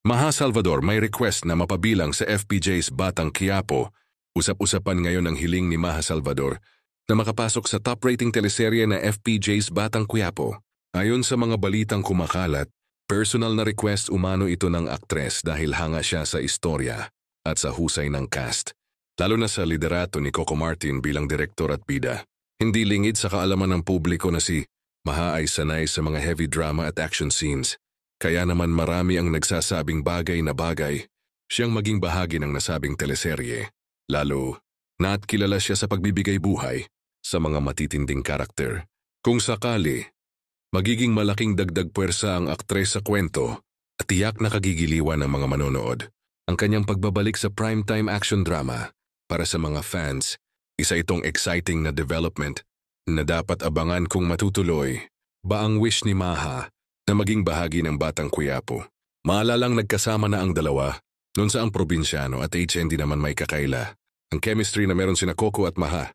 Maha Salvador, may request na mapabilang sa FPJ's Batang Quiapo. Usap-usapan ngayon ang hiling ni Maha Salvador na makapasok sa top-rating teleserye na FPJ's Batang Quiapo. Ayon sa mga balitang kumakalat, personal na request umano ito ng aktres dahil hanga siya sa istorya at sa husay ng cast. Lalo na sa liderato ni Coco Martin bilang direktor at bida. Hindi lingid sa kaalaman ng publiko na si Maha ay sanay sa mga heavy drama at action scenes. Kaya naman marami ang nagsasabing bagay na bagay siyang maging bahagi ng nasabing teleserye. Lalo na't kilala siya sa pagbibigay buhay sa mga matitinding karakter. Kung sakali, magiging malaking dagdag puwersa ang aktres sa kwento at tiyak na kagigiliwan ng mga manonood. Ang kanyang pagbabalik sa primetime action drama para sa mga fans, isa itong exciting na development na dapat abangan kung matutuloy ba ang wish ni Maha na maging bahagi ng Batang Quiapo. Maalalang nagkasama na ang dalawa noon sa ang probinsyano at HND naman may kakaila. Ang chemistry na meron sina Coco at Maha